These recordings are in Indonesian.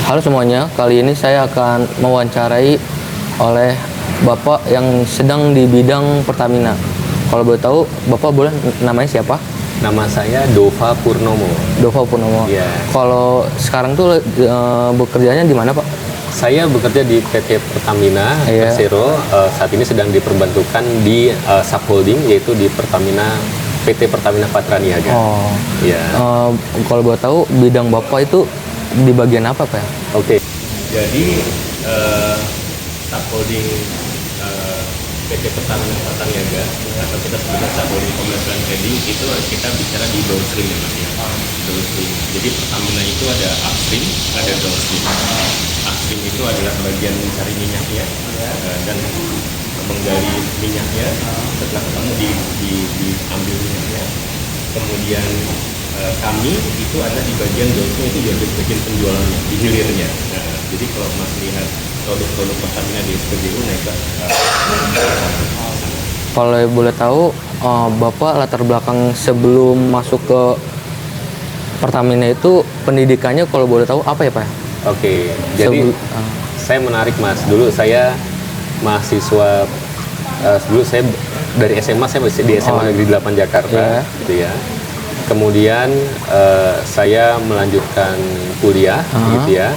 Halo semuanya, kali ini saya akan mewawancarai oleh Bapak yang sedang di bidang Pertamina. Kalau boleh tahu, Bapak boleh namanya siapa? Nama saya Dova Purnomo. Dova Purnomo. Iya. Kalau sekarang tuh bekerjanya di mana, Pak? Saya bekerja di PT Pertamina Iya. Persero. Saat ini sedang diperbantukan di subholding, yaitu di Pertamina PT Pertamina Patra Niaga. Oh, Iya. kalau boleh tahu bidang Bapak itu di bagian apa, Pak? Oke. Jadi subholding PT Pertamina Patra Niaga, atau kita sebutnya subholding commercial and trading, itu kita bicara di downstream ya Mas ya. Downstream. Jadi Pertamina itu ada upstream, ada downstream. Upstream itu adalah bagian mencari minyaknya dan menggali minyaknya. Setelah ketemu diambil minyaknya. Kemudian kami itu ada di bagian downstream, itu jadi bagian penjualannya, di hilirnya. Jadi kalau Mas lihat produk-produk Pertamina di SPBU, nah itu Kalau boleh tahu, Bapak latar belakang sebelum masuk ke Pertamina itu pendidikannya kalau boleh tahu apa ya, Pak? Oke, jadi saya menarik Mas. Dulu saya mahasiswa, dulu saya dari SMA, saya masih di SMA Negeri 8 Jakarta, gitu ya. Kemudian saya melanjutkan kuliah, gitu ya.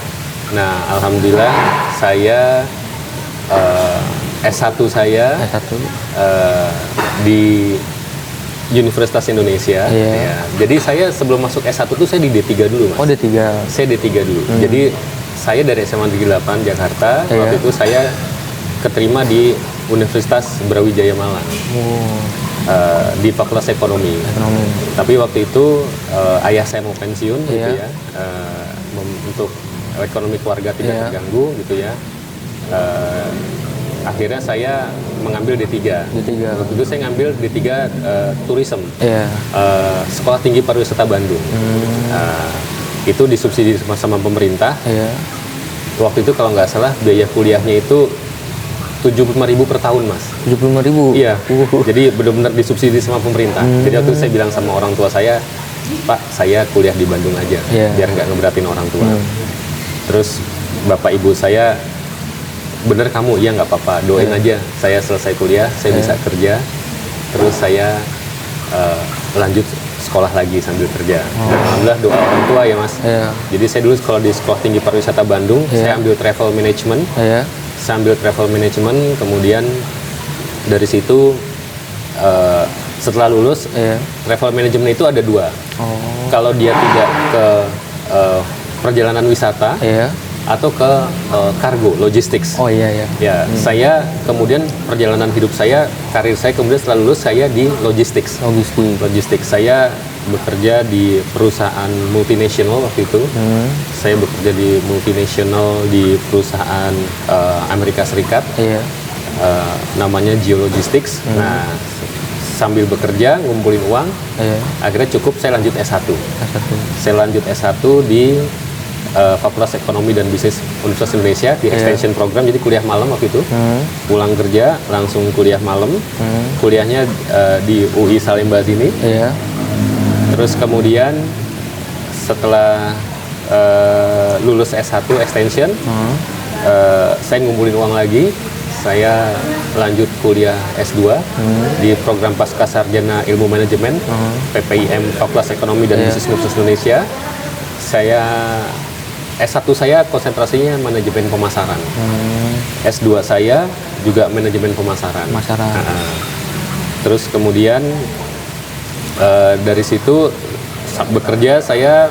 Nah, alhamdulillah saya S1 saya di Universitas Indonesia. Ya. Jadi saya sebelum masuk S1 tuh saya di D3 dulu, Mas. Oh, D3. Saya D3 dulu. Jadi saya dari SMA Negeri 8 Jakarta, waktu itu saya keterima di Universitas Brawijaya Malang. Di Fakultas Ekonomi. Tapi waktu itu ayah saya mau pensiun, gitu ya. Untuk ekonomi keluarga tidak terganggu, gitu ya. Akhirnya saya mengambil D3. Waktu itu saya ngambil D3 Tourism. Sekolah Tinggi Pariwisata Bandung. Itu disubsidi sama pemerintah. Waktu itu kalau nggak salah biaya kuliahnya itu 75.000 per tahun, Mas. 75.000? Iya. Jadi benar-benar disubsidi sama pemerintah. Jadi waktu itu saya bilang sama orang tua saya, Pak, saya kuliah di Bandung aja, biar nggak ngeberatin orang tua. Terus bapak ibu saya, bener kamu, iya nggak apa-apa, doain aja saya selesai kuliah, saya bisa kerja, terus saya lanjut sekolah lagi sambil kerja. Dan alhamdulillah doa orang tua ya Mas. Jadi saya dulu sekolah di Sekolah Tinggi Pariwisata Bandung, saya ambil travel management, saya ambil travel management, kemudian dari situ setelah lulus, travel management itu ada dua. Kalau dia tidak ke perjalanan wisata, atau ke kargo, logistics. Ya, saya kemudian perjalanan hidup saya, karir saya kemudian setelah lulus saya di logistics. Logistik. Saya bekerja di perusahaan multinasional waktu itu. Saya bekerja di multinasional di perusahaan Amerika Serikat. Namanya Geologistics. Nah, sambil bekerja ngumpulin uang, akhirnya cukup saya lanjut S1. Saya lanjut S1 di Fakultas Ekonomi dan Bisnis Universitas Indonesia di extension program, jadi kuliah malam waktu itu. Pulang kerja langsung kuliah malam. Kuliahnya di UI Salemba sini. Terus kemudian setelah lulus S1 extension, saya ngumpulin uang lagi. Saya lanjut kuliah S2 di program Pasca Sarjana Ilmu Manajemen PPIM Fakultas Ekonomi dan Bisnis Universitas Indonesia. Saya S1 saya konsentrasinya manajemen pemasaran. S2 saya juga manajemen pemasaran. Terus kemudian dari situ bekerja saya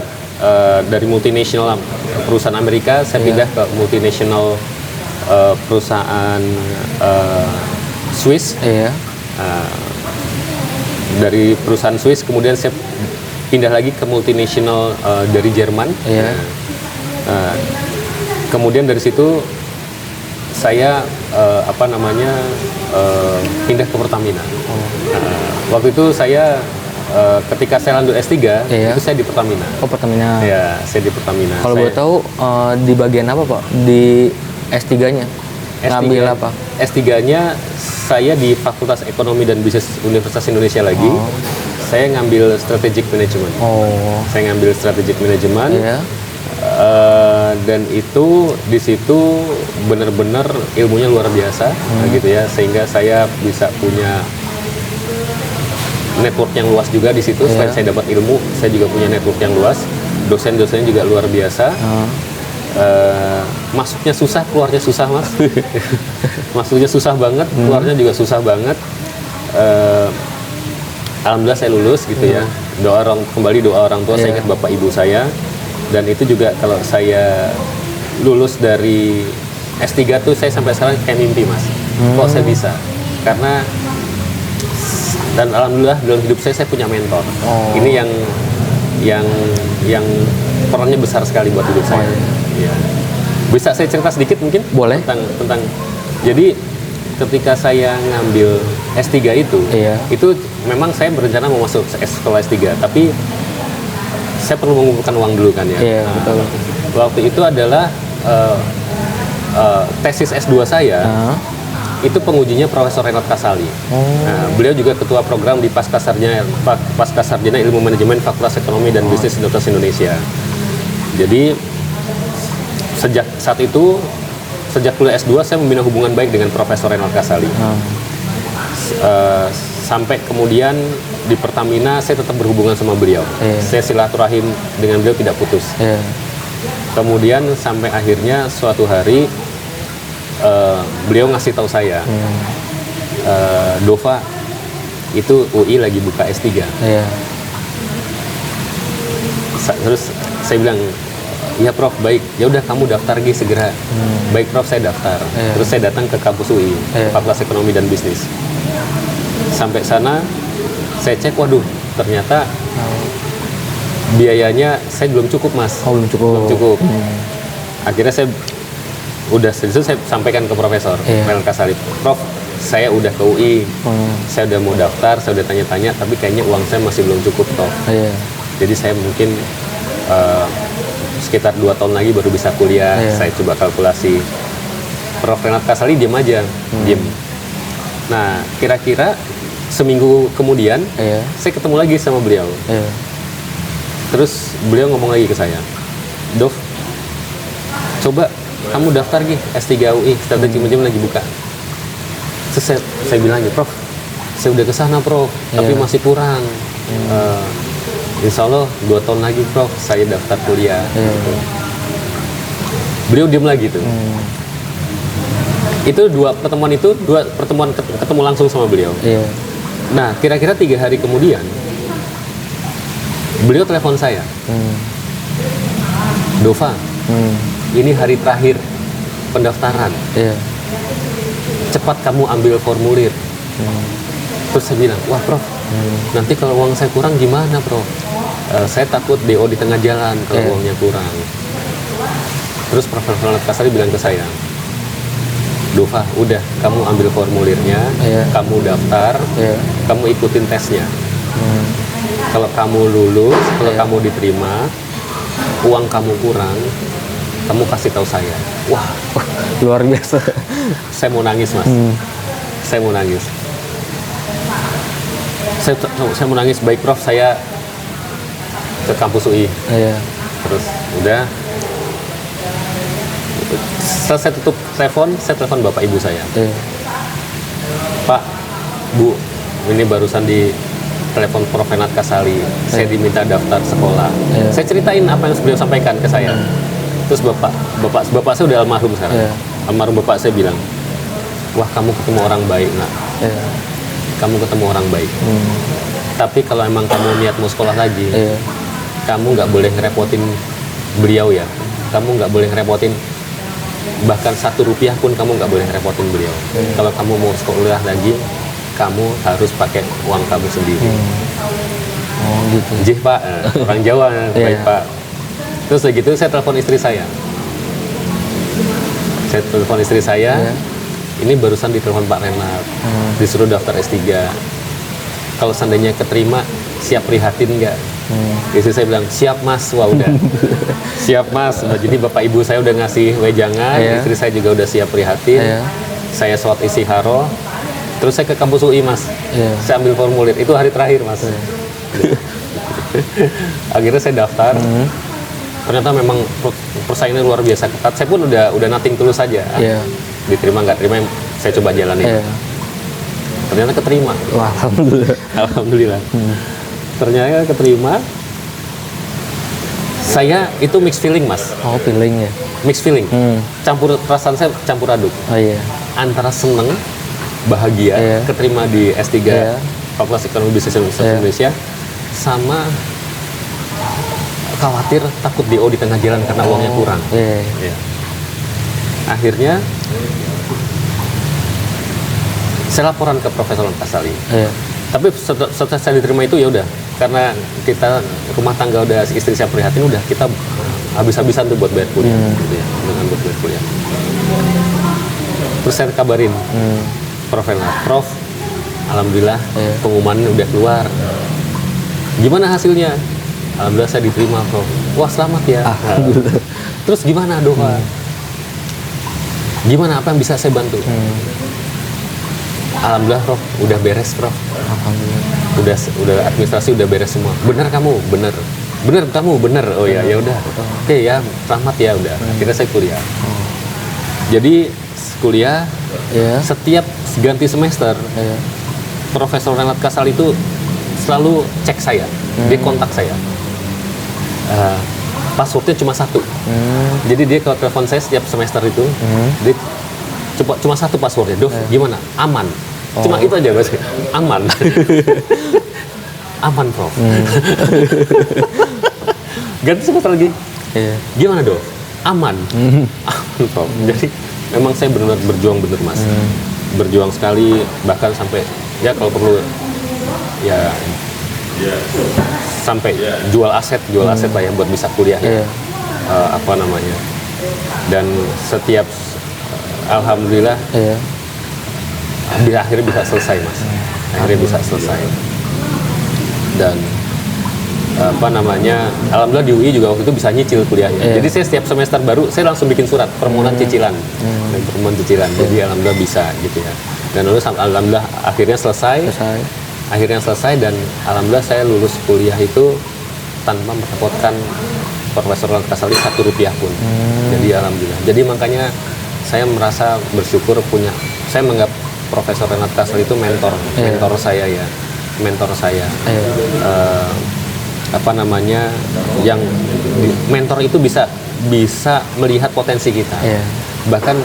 dari multinasional perusahaan Amerika, saya pindah ke multinasional perusahaan Swiss. Dari perusahaan Swiss kemudian saya pindah lagi ke multinasional dari Jerman. Kemudian dari situ saya pindah ke Pertamina. Waktu itu saya ketika saya lanjut S3 itu saya di Pertamina. Pertamina. Ya, saya di Pertamina. Kalau boleh tahu di bagian apa, Pak? Di S3-nya? Ngambil apa? S3-nya saya di Fakultas Ekonomi dan Bisnis Universitas Indonesia lagi. Saya ngambil strategic management. Saya ngambil strategic management. Dan itu di situ benar-benar ilmunya luar biasa, gitu ya, sehingga saya bisa punya network yang luas juga di situ. Selain saya dapat ilmu, saya juga punya network yang luas. Dosen-dosennya juga luar biasa. Masuknya susah, keluarnya susah, Mas. Masuknya susah banget, keluarnya juga susah banget. Alhamdulillah saya lulus, gitu ya. Doa orang tua, saya ingat bapak ibu saya. Dan itu juga kalau saya lulus dari S3 tuh saya sampai sekarang kayak mimpi, Mas. Kok saya bisa? Karena dan alhamdulillah dalam hidup saya punya mentor. Ini yang perannya besar sekali buat hidup saya. Ya. Bisa saya cerita sedikit mungkin? Boleh. Tentang jadi ketika saya ngambil S3 itu memang saya berencana mau masuk sekolah S3, tapi saya perlu mengumpulkan uang dulu kan ya. Betul. Waktu itu adalah tesis S2 saya. Itu pengujinya Profesor Renat Kasali. Nah, beliau juga ketua program di Pasca Sarjana Ilmu Manajemen Fakultas Ekonomi dan Bisnis Universitas Indonesia. Jadi sejak kuliah S2 saya membina hubungan baik dengan Profesor Renat Kasali. Sampai kemudian di Pertamina saya tetap berhubungan sama beliau. Saya silaturahim dengan beliau tidak putus. Kemudian sampai akhirnya suatu hari beliau ngasih tahu saya, Dova, itu UI lagi buka S3. Terus saya bilang, iya Prof, baik, ya udah kamu daftar lagi segera. Baik Prof, saya daftar. Terus saya datang ke kampus UI, Fakultas Ekonomi dan Bisnis. Sampai sana saya cek, waduh, ternyata biayanya saya belum cukup, Mas. Belum cukup. Akhirnya saya sampaikan ke Profesor Renat Kasali, Prof, saya udah ke UI, saya udah mau daftar, saya udah tanya-tanya, tapi kayaknya uang saya masih belum cukup, Prof. Jadi saya mungkin sekitar 2 tahun lagi baru bisa kuliah. Saya coba kalkulasi. Prof Renat Kasali diam aja, diam. Nah, kira-kira seminggu kemudian saya ketemu lagi sama beliau. Terus beliau ngomong lagi ke saya, Dov, coba kamu daftar lagi S3 UI, strategi manajemen lagi buka. Terus saya bilang lagi, Prof, saya udah kesana Prof, tapi masih kurang. Insya Allah 2 tahun lagi Prof, saya daftar kuliah. Beliau diam lagi tuh. Itu dua pertemuan ketemu langsung sama beliau. Nah, kira-kira 3 hari kemudian beliau telepon saya, Dova, ini hari terakhir pendaftaran. Cepat kamu ambil formulir. Terus saya bilang, wah Prof, nanti kalau uang saya kurang gimana Prof? Saya takut DO di tengah jalan kalau uangnya kurang. Terus Profesor Renat Kasali bilang ke saya, Dova, udah kamu ambil formulirnya, kamu daftar, kamu ikutin tesnya. Kalau kamu lulus, kalau kamu diterima, uang kamu kurang, kamu kasih tahu saya. Wah, luar biasa. Saya mau nangis, Mas. Saya mau nangis. Saya mau nangis. Baik Prof, saya ke kampus UI. Terus udah. Setelah saya tutup telepon, saya telepon bapak ibu saya. Pak, Bu, ini barusan di telepon Prof Renat Kasali. Saya diminta daftar sekolah. Saya ceritain apa yang beliau sampaikan ke saya. Terus bapak saya udah almarhum sekarang. Almarhum bapak saya bilang, wah kamu ketemu orang baik, nak. Kamu ketemu orang baik. Tapi kalau emang kamu niat mau sekolah lagi, kamu nggak boleh ngerepotin beliau ya. Kamu nggak boleh ngerepotin, bahkan 1 rupiah pun kamu nggak boleh ngerepotin beliau. Kalau kamu mau sekolah lagi, kamu harus pakai uang kamu sendiri. Oh gitu. Jih Pak, orang Jawa, baik Pak. Terus begitu saya telepon istri saya. Ini barusan ditelepon Pak Renat, disuruh daftar S3. Kalau seandainya keterima, siap prihatin nggak? Istri saya bilang, siap Mas. Wah udah, siap Mas. Nah, jadi bapak ibu saya udah ngasih wejangan, istri saya juga udah siap prihatin. Saya sholat istiharo, terus saya ke kampus UI Mas. Saya ambil formulir, itu hari terakhir Mas. Akhirnya saya daftar. ternyata memang persaingan luar biasa ketat. Saya pun udah nothing tulus saja. Diterima nggak terima, saya coba jalanin. Ternyata keterima. Wah, alhamdulillah. Alhamdulillah. Ternyata keterima. Saya itu mixed feeling, Mas. Oh, feeling ya. Mixed feeling. Campur perasaan saya campur aduk. Oh iya. Antara seneng, bahagia, keterima di S3 Fakultas Ekonomi Bisnis Indonesia, sama khawatir takut DO di tengah jalan karena uangnya kurang. Akhirnya saya laporan ke Profesor Kasali. Tapi setelah saya diterima itu ya udah, karena kita rumah tangga udah, istri saya prihatin, udah kita habis-habisan tuh buat bayar kuliah, gitu ya, dengan buat bayar kuliah. Terus saya kabarin Prof, alhamdulillah pengumuman udah keluar. Gimana hasilnya? Alhamdulillah saya diterima, Prof. Wah, selamat ya. Terus gimana doa? Gimana, apa yang bisa saya bantu? Alhamdulillah, Prof, udah beres, Prof. Alhamdulillah. Udah administrasi udah beres semua. Bener kamu, bener. Bener kamu, bener. Oh ya, ya udah. Oke ya, selamat ya udah. Akhirnya saya kuliah. Jadi kuliah setiap ganti semester, Profesor Renat Kasal itu selalu cek saya. Dia kontak saya. Passwordnya cuma satu. Jadi dia kalau telepon saya setiap semester itu, dia cuma satu passwordnya. Dov, gimana? Aman. Cuma itu aja, Mas. Aman. Aman, Prof. Ganti semester lagi. Gimana, Dov? Aman. Aman, Prof. Jadi memang saya benar-benar berjuang bener, Mas. Berjuang sekali, bahkan sampai ya kalau perlu ya sampai jual aset lah ya buat bisa kuliah. Apa namanya? Dan setiap alhamdulillah akhirnya bisa selesai, Mas. Akhirnya bisa selesai. Dan apa namanya, alhamdulillah di UI juga waktu itu bisa nyicil kuliahnya. Jadi saya setiap semester baru saya langsung bikin surat permohonan cicilan. Dan permohonan cicilan. Jadi alhamdulillah bisa gitu ya. Dan lalu alhamdulillah akhirnya selesai. Akhirnya selesai dan alhamdulillah saya lulus kuliah itu tanpa mendapatkan Profesor Renat Kasali Rp1 pun. Jadi alhamdulillah. Jadi makanya saya merasa bersyukur saya menganggap Profesor Renat Kasali itu mentor saya ya, mentor saya. Apa namanya, yang mentor itu bisa melihat potensi kita, bahkan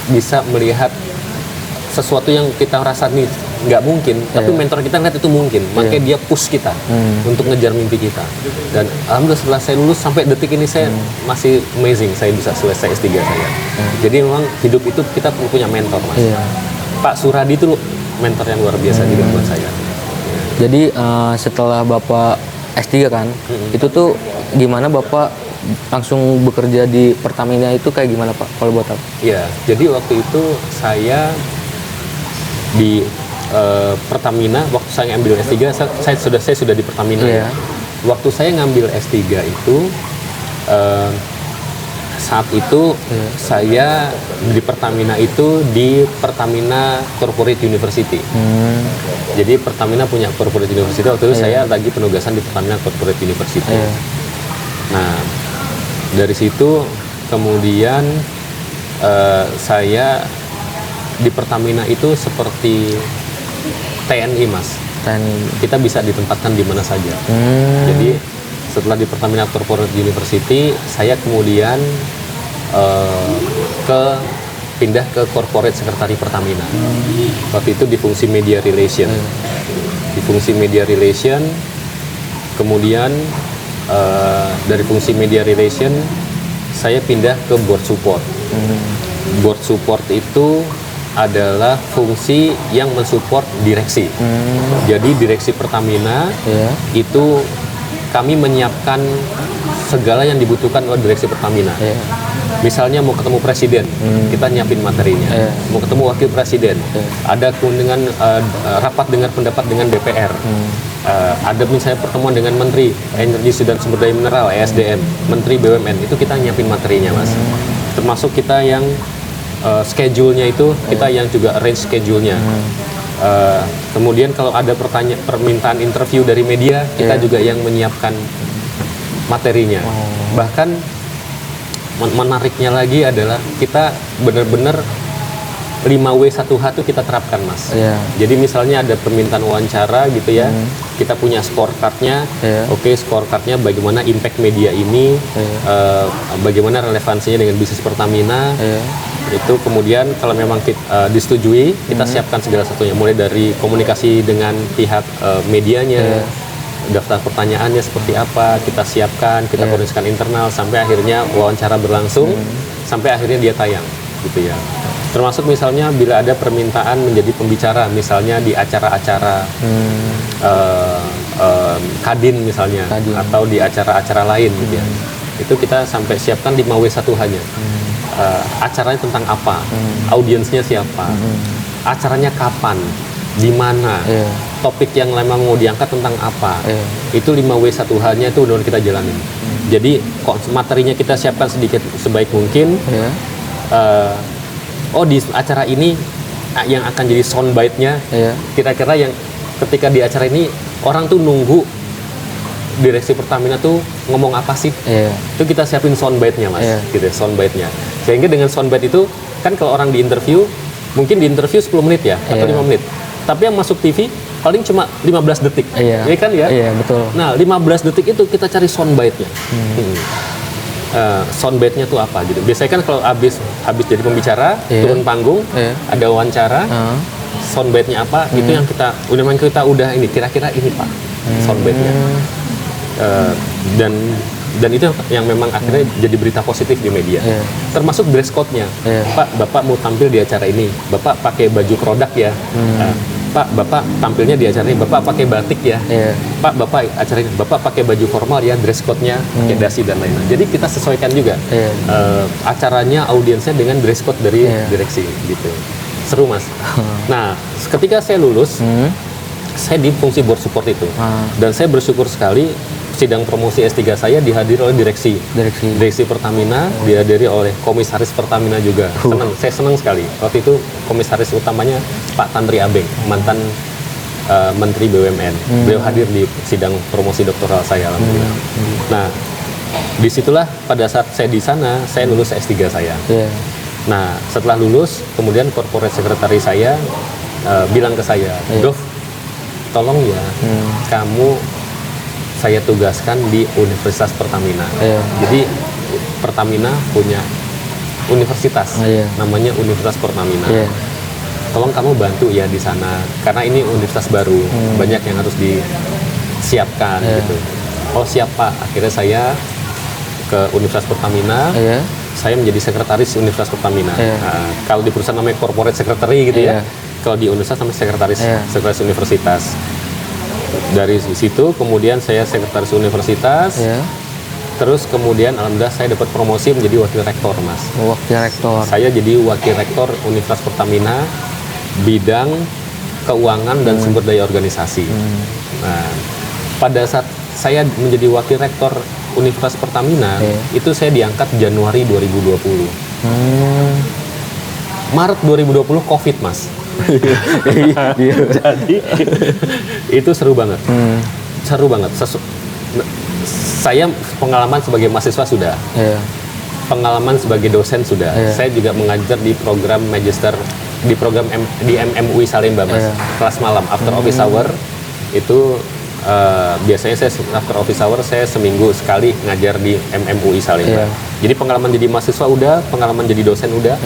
bisa melihat sesuatu yang kita rasa nih nggak mungkin, tapi mentor kita ngeliat itu mungkin, makanya dia push kita untuk ngejar mimpi kita. Dan alhamdulillah setelah saya lulus sampai detik ini saya masih amazing, saya bisa selesai S3 saya. Jadi memang hidup itu kita punya mentor, Mas. Pak Suradi itu mentor yang luar biasa juga buat saya. Jadi setelah Bapak S3 kan, itu tuh gimana Bapak langsung bekerja di Pertamina itu kayak gimana Pak, kalau buat tahu? Iya, jadi waktu itu saya di Pertamina, waktu saya ngambil S3, saya sudah di Pertamina. Waktu saya ngambil S3 itu, saat itu saya di Pertamina itu di Pertamina Corporate University. Jadi Pertamina punya Corporate University, waktu itu saya lagi penugasan di Pertamina Corporate University. Nah, dari situ kemudian saya di Pertamina itu seperti TNI, Mas. Kita bisa ditempatkan di mana saja. Jadi setelah di Pertamina Corporate University, saya kemudian pindah ke Corporate Secretary Pertamina. Waktu itu di fungsi media relation. Di fungsi media relation, kemudian dari fungsi media relation, saya pindah ke board support. Board support itu adalah fungsi yang mensupport direksi. Jadi direksi Pertamina itu kami menyiapkan segala yang dibutuhkan oleh direksi Pertamina. Misalnya mau ketemu presiden, kita nyiapin materinya. Mau ketemu wakil presiden, ada dengan rapat dengar pendapat dengan DPR. Ada misalnya pertemuan dengan Menteri Energi dan Sumber Daya Mineral (ESDM), Menteri BUMN, itu kita nyiapin materinya, Mas. Termasuk kita yang schedule-nya itu kita yang juga arrange schedule-nya. Kemudian kalau ada permintaan interview dari media, kita juga yang menyiapkan materinya. Bahkan menariknya lagi adalah kita benar-benar 5W1H itu kita terapkan, Mas. Jadi misalnya ada permintaan wawancara gitu ya, kita punya scorecardnya. Oke, scorecardnya bagaimana impact media ini, bagaimana relevansinya dengan bisnis Pertamina. Itu kemudian kalau memang disetujui, kita siapkan segala satunya, mulai dari komunikasi dengan pihak medianya, daftar pertanyaannya seperti apa, kita siapkan, kita koordinasikan internal, sampai akhirnya wawancara berlangsung, sampai akhirnya dia tayang gitu ya. Termasuk misalnya bila ada permintaan menjadi pembicara, misalnya di acara-acara Kadin misalnya, atau di acara-acara lain gitu ya. Itu kita sampai siapkan 5W1H-nya. Acaranya tentang apa, audiensnya siapa, acaranya kapan, di mana, topik yang memang mau diangkat tentang apa. Itu 5W1H-nya itu udah kita jalanin. Jadi materinya kita siapkan sedikit sebaik mungkin. Di acara ini yang akan jadi soundbite-nya, kira-kira yang ketika di acara ini orang tuh nunggu direksi Pertamina tuh ngomong apa sih? Itu kita siapin soundbite-nya, Mas, gitu, soundbite-nya. Sehingga dengan soundbite itu kan kalau orang di interview, mungkin di interview 10 menit ya, atau 5 menit. Tapi yang masuk TV paling cuma 15 detik. Iya kan ya? Iya, betul. Nah, 15 detik itu kita cari soundbite-nya. Soundbite-nya tuh apa gitu. Biasanya kan kalau habis jadi pembicara, turun panggung, ada wawancara, soundbite-nya apa, itu yang kita udah ini, kira-kira ini Pak, soundbite-nya. Dan itu yang memang akhirnya jadi berita positif di media. Termasuk dress code-nya. Pak, Bapak mau tampil di acara ini, Bapak pakai baju produk ya. Pak, Bapak tampilnya di acara ini, Bapak pakai batik ya. Pak, Bapak acara ini, Bapak pakai baju formal ya, dress code-nya, pakai dasi dan lain-lain. Jadi kita sesuaikan juga acaranya, audiensnya dengan dress code dari direksi gitu. Seru, Mas. Nah, ketika saya lulus, saya di fungsi board support itu. Dan saya bersyukur sekali sidang promosi S3 saya dihadiri oleh direksi Pertamina, dihadiri oleh komisaris Pertamina juga. Saya senang sekali. Waktu itu komisaris utamanya Pak Tantri Abeng, mantan Menteri BUMN. Beliau hadir di sidang promosi doktoral saya, alhamdulillah. Nah, disitulah pada saat saya di sana, saya lulus S3 saya. Nah, setelah lulus, kemudian corporate secretary saya bilang ke saya, Dov, tolong ya, kamu saya tugaskan di Universitas Pertamina. Jadi Pertamina punya universitas, namanya Universitas Pertamina. Tolong kamu bantu ya di sana, karena ini universitas baru, banyak yang harus disiapkan gitu. Oh siap Pak. Akhirnya saya ke Universitas Pertamina. Saya menjadi sekretaris Universitas Pertamina. Kalau di perusahaan namanya corporate secretary gitu ya. Kalau di universitas namanya sekretaris universitas. Dari situ kemudian saya sekretaris universitas, terus kemudian alhamdulillah saya dapat promosi menjadi wakil rektor, Mas. Wakil rektor. Saya jadi wakil rektor Universitas Pertamina, bidang keuangan dan sumber daya organisasi. Nah, pada saat saya menjadi wakil rektor Universitas Pertamina, itu saya diangkat Januari 2020. Maret 2020 COVID, Mas. Jadi itu seru banget. Saya pengalaman sebagai mahasiswa sudah, pengalaman sebagai dosen sudah. Saya juga mengajar di program magister di MMUI Salemba, Mas. Kelas malam after office hour itu biasanya saya after office hour saya seminggu sekali ngajar di MMUI Salemba. Jadi pengalaman jadi mahasiswa udah, pengalaman jadi dosen udah.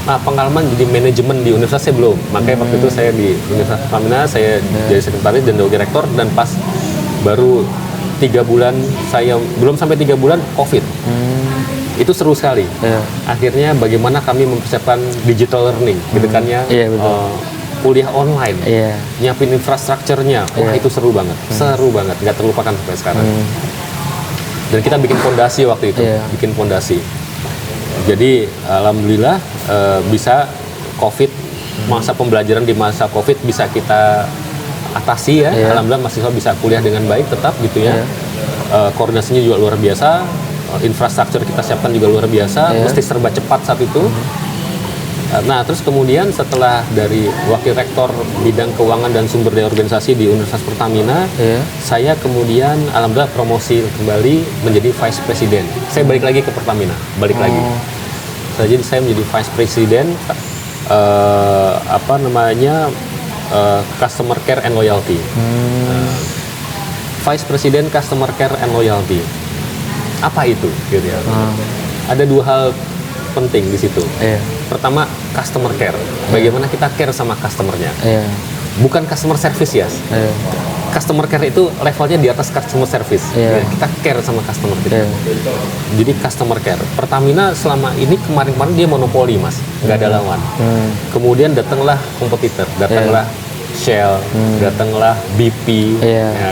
Nah, pengalaman jadi manajemen di universitas saya belum. Makanya waktu itu saya di Universitas Pertamina, saya jadi sekretaris dan wakil rektor, dan pas baru 3 bulan, saya belum sampai 3 bulan COVID. Itu seru sekali. Akhirnya bagaimana kami mempersiapkan digital learning, gitu kan ya. Kuliah online, nyiapin infrastrukturnya, wah itu seru banget, nggak terlupakan sampai sekarang. Dan kita bikin fondasi waktu itu, bikin fondasi. Jadi alhamdulillah bisa COVID, masa pembelajaran di masa COVID bisa kita atasi ya. Alhamdulillah mahasiswa bisa kuliah dengan baik tetap gitu ya. Koordinasinya juga luar biasa, infrastruktur kita siapkan juga luar biasa, mesti serba cepat saat itu. Nah, terus kemudian setelah dari Wakil Rektor Bidang Keuangan dan Sumber Daya Organisasi di Universitas Pertamina, saya kemudian alhamdulillah promosi kembali menjadi Vice President. Saya balik lagi ke Pertamina, lagi. Jadi saya menjadi Vice President Customer Care and Loyalty. Vice President Customer Care and Loyalty. Apa itu? Gitu ya. Ada 2 hal penting di situ. Pertama, customer care. Bagaimana kita care sama customernya. Bukan customer service ya. Customer care itu levelnya di atas customer service. Kita care sama customer kita. Jadi customer care. Pertamina selama ini kemarin-kemarin dia monopoli, Mas. Nggak ada lawan. Kemudian datanglah kompetitor, datanglah Shell, datanglah BP.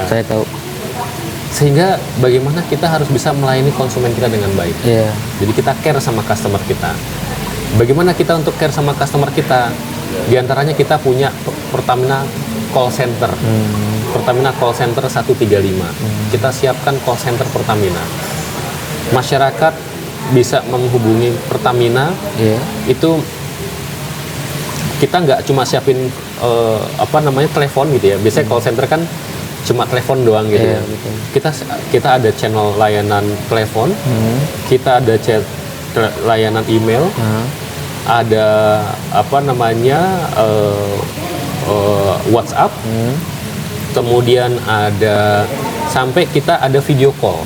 Saya tahu. Sehingga bagaimana kita harus bisa melayani konsumen kita dengan baik. Jadi kita care sama customer kita. Bagaimana kita untuk care sama customer kita? Di antaranya kita punya Pertamina Call Center. Pertamina Call Center 135. Kita siapkan call center Pertamina. Masyarakat bisa menghubungi Pertamina. Itu kita nggak cuma siapin telepon gitu ya. Biasanya call center kan cuma telepon doang gitu ya. Kita ada channel layanan telepon, kita ada layanan email, ada WhatsApp, kemudian ada sampai kita ada video call.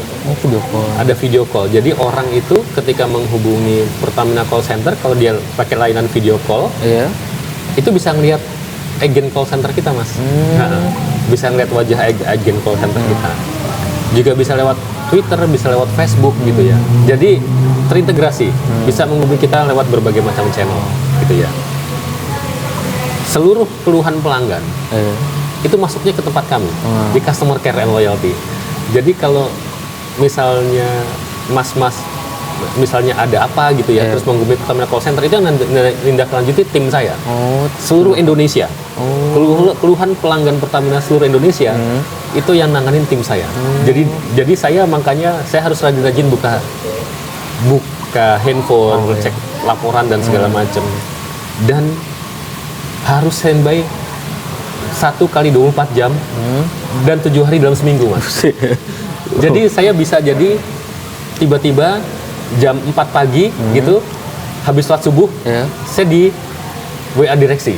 Ada video call. Jadi orang itu ketika menghubungi Pertamina Call Center, kalau dia pakai layanan video call, itu bisa ngelihat agen call center kita, Mas. Bisa ngeliat wajah agen call center kita. Juga bisa lewat Twitter, bisa lewat Facebook gitu ya. Jadi terintegrasi, bisa menghubungi kita lewat berbagai macam channel gitu ya. Seluruh keluhan pelanggan itu masuknya ke tempat kami di Customer Care and Loyalty. Jadi kalau misalnya mas-mas misalnya ada apa gitu ya, terus menghubungi Pertamina Call Center, itu yang nindaklanjuti tim saya. Seluruh Indonesia. Keluhan pelanggan Pertamina seluruh Indonesia itu yang nanganin tim saya. Jadi saya makanya saya harus rajin-rajin buka handphone, cek laporan dan segala macam. Dan harus standby 1 kali 24 jam dan 7 hari dalam seminggu, Mas. Jadi saya bisa jadi tiba-tiba jam 4 pagi gitu, habis sholat subuh, saya di WA direksi.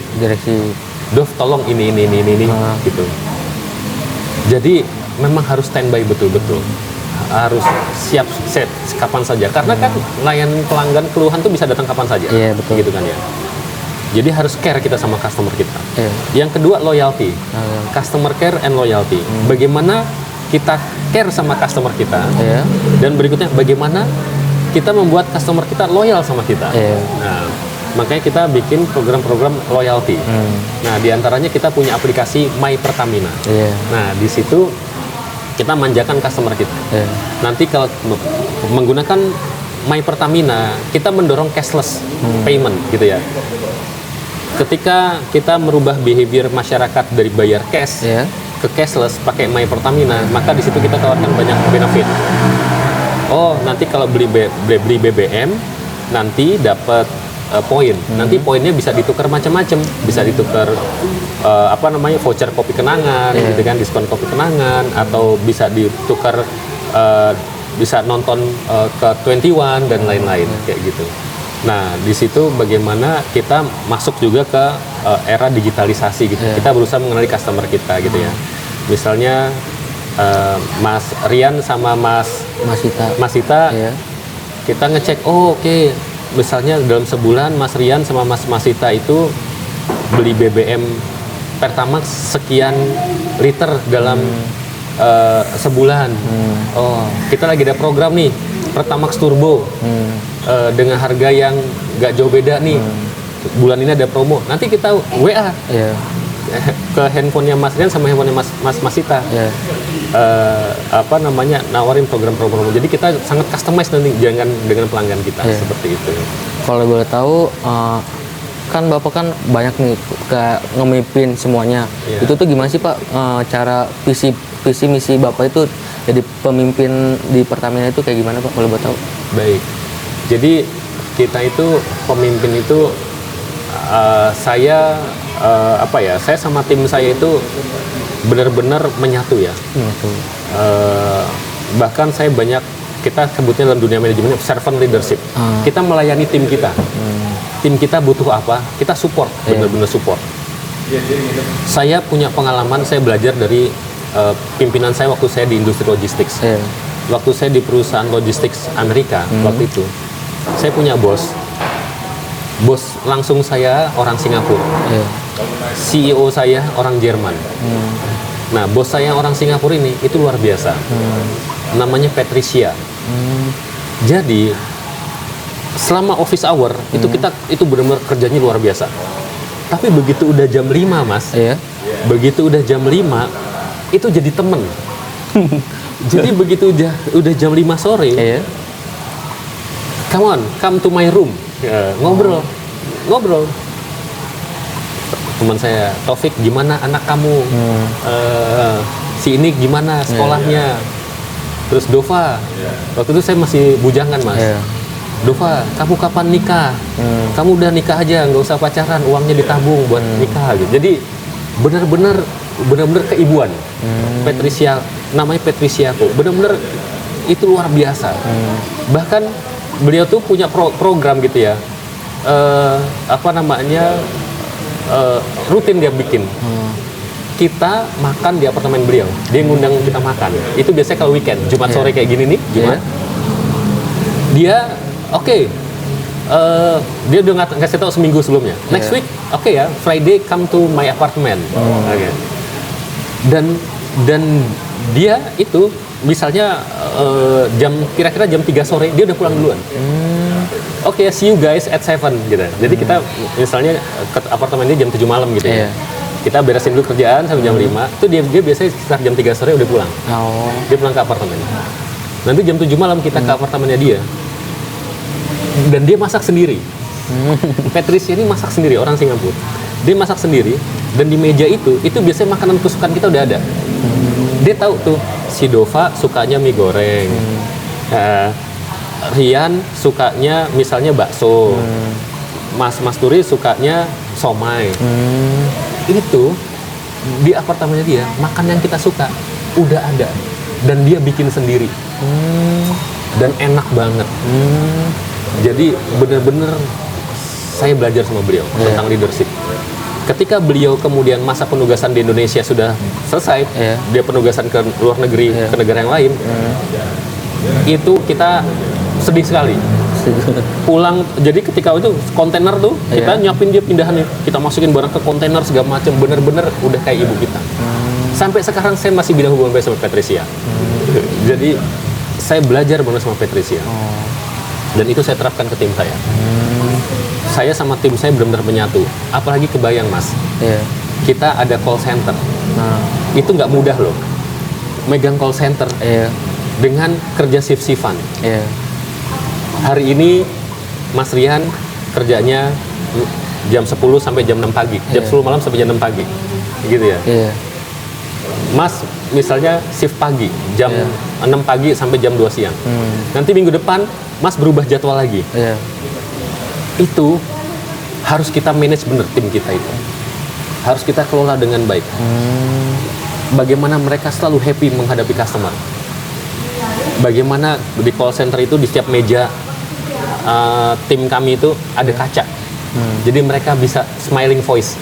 Dov, tolong ini gitu. Jadi memang harus standby betul-betul. Harus siap set kapan saja. Karena kan layanan pelanggan keluhan tuh bisa datang kapan saja. Betul. Gitu kan ya. Jadi harus care kita sama customer kita. Yang kedua, loyalty. Customer care and loyalty. Bagaimana kita care sama customer kita. Dan berikutnya, bagaimana kita membuat customer kita loyal sama kita. Nah, makanya kita bikin program-program loyalty. Nah, diantaranya kita punya aplikasi My Pertamina. Nah, di situ kita manjakan customer kita. Nanti kalau menggunakan My Pertamina, kita mendorong cashless payment gitu ya. Ketika kita merubah behavior masyarakat dari bayar cash ke cashless pakai My Pertamina, maka di situ kita tawarkan banyak benefit. Oh, nanti kalau beli BBM nanti dapat poin. Nanti poinnya bisa ditukar macam-macam, bisa ditukar voucher kopi kenangan, gitu kan, diskon kopi kenangan, atau bisa ditukar bisa nonton ke 21 dan lain-lain kayak gitu. Nah, di situ bagaimana kita masuk juga ke era digitalisasi gitu. Kita berusaha mengenali customer kita gitu ya. Misalnya Mas Rian sama Mas Sita, kita ngecek, oke. Misalnya dalam sebulan Mas Rian sama Mas Sita itu beli BBM Pertamax sekian liter dalam sebulan. Oh, kita lagi ada program nih Pertamax Turbo dengan harga yang nggak jauh beda nih. Bulan ini ada promo. Nanti kita WA ke handphonenya Mas Rian sama handphonenya Mas Sita. Nawarin program-program. Jadi kita sangat customize nanti dengan pelanggan kita seperti itu. Kalau boleh tahu, kan Bapak kan banyak nih kayak ngemimpin semuanya. Itu tuh gimana sih Pak, cara visi misi Bapak itu jadi pemimpin di Pertamina itu kayak gimana Pak, kalau boleh tahu? Baik. Jadi kita itu pemimpin itu saya saya sama tim saya itu benar-benar menyatu ya. Bahkan saya kita sebutnya dalam dunia manajemen servant leadership. Kita melayani tim kita. Tim kita butuh apa, kita support, benar-benar support. Saya punya pengalaman, saya belajar dari pimpinan saya waktu saya di industri logistik. Waktu saya di perusahaan logistik Amerika, waktu itu saya punya bos langsung saya orang Singapura. CEO saya orang Jerman. Nah, bos saya orang Singapura ini itu luar biasa. Namanya Patricia. Jadi selama office hour itu benar-benar kerjanya luar biasa. Tapi begitu udah jam 5, Mas. Begitu udah jam 5 itu jadi temen. Jadi begitu udah jam 5 sore. Come to my room. Ngobrol. Teman saya, Taufik, gimana anak kamu? Si ini gimana sekolahnya? Terus Dova, waktu itu saya masih bujangan, Mas. Dova, kamu kapan nikah? Kamu udah nikah aja, nggak usah pacaran, uangnya ditabung buat nikah gitu. Jadi benar-benar keibuan. Patricia, namanya Patricia kok. Benar-benar itu luar biasa. Bahkan beliau tuh punya program gitu ya. Rutin dia bikin. Kita makan di apartemen beliau. Dia ngundang kita makan. Itu biasanya kalau weekend, Jumat sore kayak gini nih, Jumat. Dia dia udah ngasih tahu seminggu sebelumnya. Next week, ya, Friday come to my apartment. Dan dia itu misalnya kira-kira jam 3 sore dia udah pulang duluan. See you guys at 7 gitu. Jadi kita misalnya ke apartemennya jam 7 malam gitu ya. Kita beresin dulu kerjaan sampai jam 5. Itu dia biasanya sekitar jam 3 sore udah pulang. Dia pulang ke apartemen. Nanti jam 7 malam kita ke apartemennya dia. Dan dia masak sendiri. Patricia ini masak sendiri, orang Singapura. Dia masak sendiri dan di meja itu biasanya makanan kesukaan kita udah ada. Dia tahu tuh si Dova sukanya mie goreng. Rian sukanya misalnya bakso. Mas Turi sukanya somai. Itu di apartemennya dia, makan yang kita suka udah ada dan dia bikin sendiri. Dan enak banget. Jadi benar-benar saya belajar sama beliau tentang leadership. Ketika beliau kemudian masa penugasan di Indonesia sudah selesai, dia penugasan ke luar negeri, ke negara yang lain, itu kita sedih sekali. Pulang, jadi ketika itu kontainer tuh kita nyiapin dia pindahannya, kita masukin barang ke kontainer segala macam, bener-bener udah kayak ibu kita. Sampai sekarang saya masih bina hubungan baik sama Patricia. Jadi saya belajar banget sama Patricia. Dan itu saya terapkan ke tim saya. Saya sama tim saya benar-benar menyatu. Apalagi kebayang, Mas. Kita ada call center. Itu nggak mudah loh. Megang call center dengan kerja shift-shiftan. Hari ini Mas Rian kerjanya jam 10 sampai jam 6 pagi. Jam 10 malam sampai jam 6 pagi. Gitu ya. Mas misalnya shift pagi, jam 6 pagi sampai jam 2 siang. Nanti minggu depan Mas berubah jadwal lagi. Itu harus kita manage bener tim kita itu. Harus kita kelola dengan baik. Bagaimana mereka selalu happy menghadapi customer. Bagaimana di call center itu di setiap meja tim kami itu ada kaca. Jadi mereka bisa smiling voice.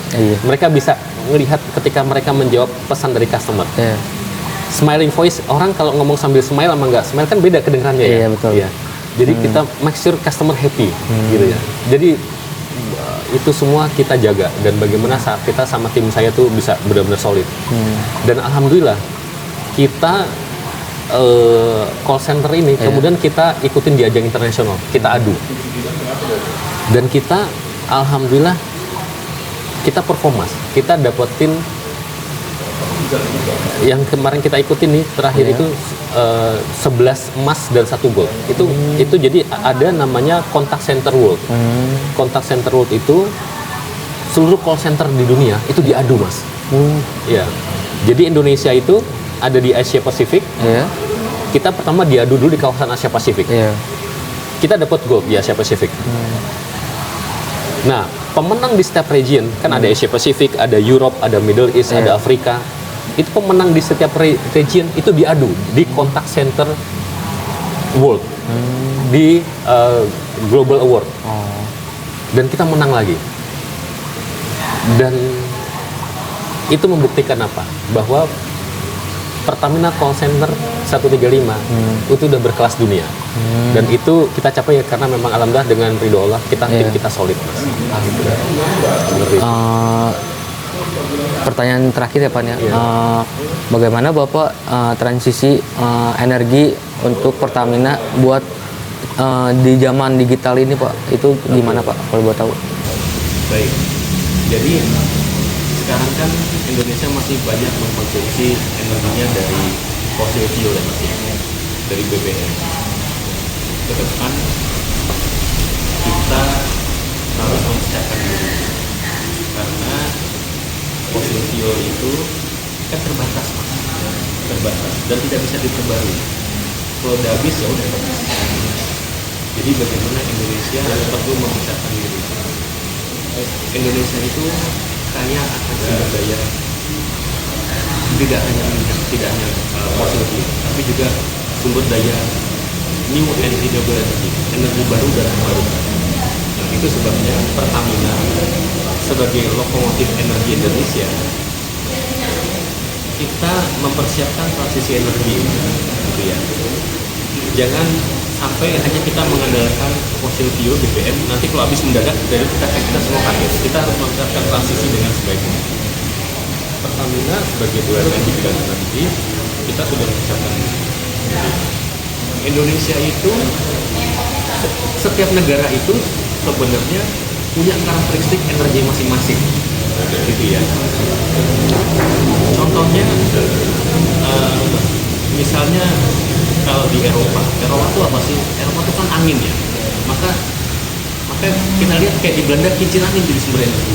Mereka bisa melihat ketika mereka menjawab pesan dari customer. Smiling voice, orang kalau ngomong sambil smile sama nggak smile kan beda kedengarannya ya. Betul. Jadi kita make sure customer happy gitu ya. Jadi itu semua kita jaga dan bagaimana saat kita sama tim saya tuh bisa benar-benar solid. Dan alhamdulillah kita call center ini kemudian kita ikutin di ajang internasional, kita adu dan kita alhamdulillah kita perform, Mas. Kita dapetin yang kemarin kita ikutin nih terakhir itu 11 emas dan 1 gold. Itu jadi ada namanya Contact Center World. Contact Center World itu seluruh call center di dunia itu diadu, Mas. Ya. Jadi Indonesia itu ada di Asia Pasifik. Kita pertama diadu dulu di kawasan Asia Pasifik. Kita dapat gold di Asia Pasifik. Nah, pemenang di setiap region, kan ada Asia Pacific, ada Europe, ada Middle East, ada Afrika. Itu pemenang di setiap region itu diadu di contact center world, di Global Award. Dan kita menang lagi. Dan itu membuktikan apa? Bahwa Pertamina Call Center 135 itu udah berkelas dunia. Dan itu kita capai ya karena memang alhamdulillah dengan ridho Allah tim kita solid, Mas. Pertanyaan terakhir ya Pak ya. Bagaimana Bapak transisi energi untuk Pertamina buat di zaman digital ini Pak? Itu gimana Pak kalau buat tahu? Baik. Jadi sekarang kan Indonesia masih banyak mengkonsumsi energinya dari fossil fuel ya Mas, dari BBM. Ke depan kita harus mempersiapkan diri karena fossil fuel itu kan terbatas Mas, terbatas dan tidak bisa diperbarui. Kalau udah habis ya udah habis. Jadi bagaimana Indonesia perlu mempersiapkan diri. Indonesia itu kaya akan sumber daya, tidak hanya minyak, tidak hanya fossil fuel, tapi juga sumber daya new and renewable energi baru dan terbarukan. Nah, itu sebabnya Pertamina sebagai lokomotif energi Indonesia kita mempersiapkan transisi energi, gitu ya. Jangan sampai hanya kita mengandalkan fossil fuel BBM, nanti kalau habis mendadak dari kita semua kaget. Kita harus mempersiapkan transisi dengan sebaiknya. Pertamina sebagai BUMN di bidang energi, kita sudah mempersiapkan Indonesia itu, setiap negara itu sebenarnya punya karakteristik energi masing-masing, gitu ya. Contohnya, misalnya kalau di Eropa itu apa sih? Eropa itu kan angin ya. Maka kita lihat kayak di Belanda kincir angin jadi sumber energi.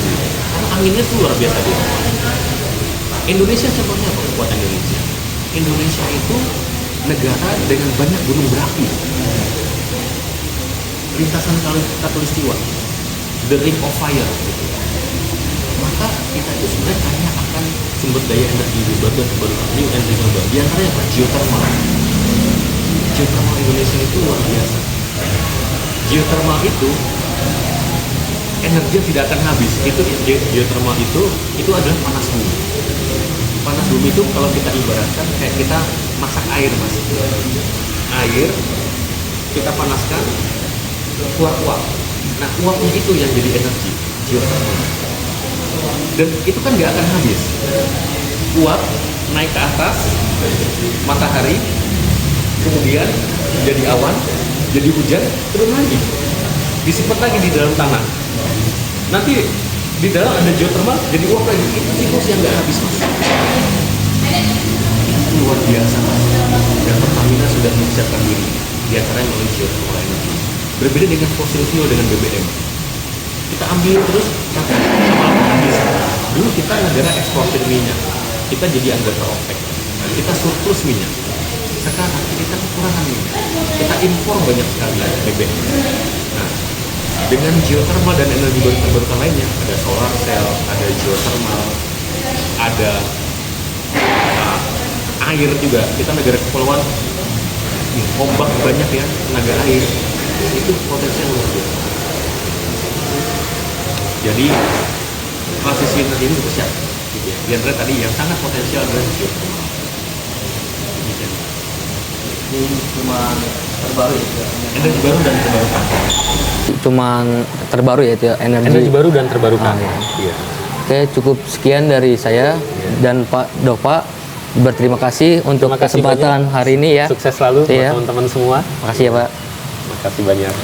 Karena anginnya itu luar biasa di Eropa. Indonesia contohnya apa? Buat Indonesia. Indonesia itu negara dengan banyak gunung berapi. Lintasan khatulistiwa, the ring of fire gitu. Maka kita itu sebenarnya hanya akan sumber daya energi baru dan terbarukan, new and renewable. Di antaranya apa? Geothermal. Geothermal Indonesia itu luar biasa. Geothermal itu energi tidak akan habis. Itu geothermal itu adalah panas bumi. Panas bumi itu kalau kita ibaratkan kayak kita masak air, Mas. Air kita panaskan, keluar uap. Nah, uapnya itu yang jadi energi geothermal. Dan itu kan nggak akan habis. Uap naik ke atas matahari, kemudian jadi awan, jadi hujan, turun lagi, disimpan lagi di dalam tanah. Nanti di dalam ada geothermal, jadi uap lagi. Itu siklus yang nggak habis, Mas. Itu luar biasa, Mas. Dan Pertamina sudah mempersiapkan diri di antaranya melalui geothermal energy. Berbeda dengan fossil fuel dengan BBM. Kita ambil terus sampai lama-lama habis. Dulu kita negara eksportir minyak, kita jadi anggota OPEC, kita surplus minyak. Sekarang kita kekurangan minyak, kita impor banyak sekali BBM. Nah, dengan geothermal dan energi baru terbarukan lainnya, ada solar cell, ada geothermal, ada air juga. Kita negara kepulauan, ombak banyak ya, tenaga air, itu potensial luar biasa. Jadi transisi energi ini besar, gitu ya. Di antara tadi yang sangat potensial adalah geothermal. Ini cuma terbaru ya? Energi baru dan terbarukan. Cuman terbaru ya itu ya, Energi baru dan terbarukan. Iya. Oke, cukup sekian dari saya dan Pak Dova. Berterima kasih untuk Terima kasih kesempatan banyak. hari ini ya. Sukses selalu buat Iya. teman-teman semua. Makasih ya Pak. Terima kasih banyak.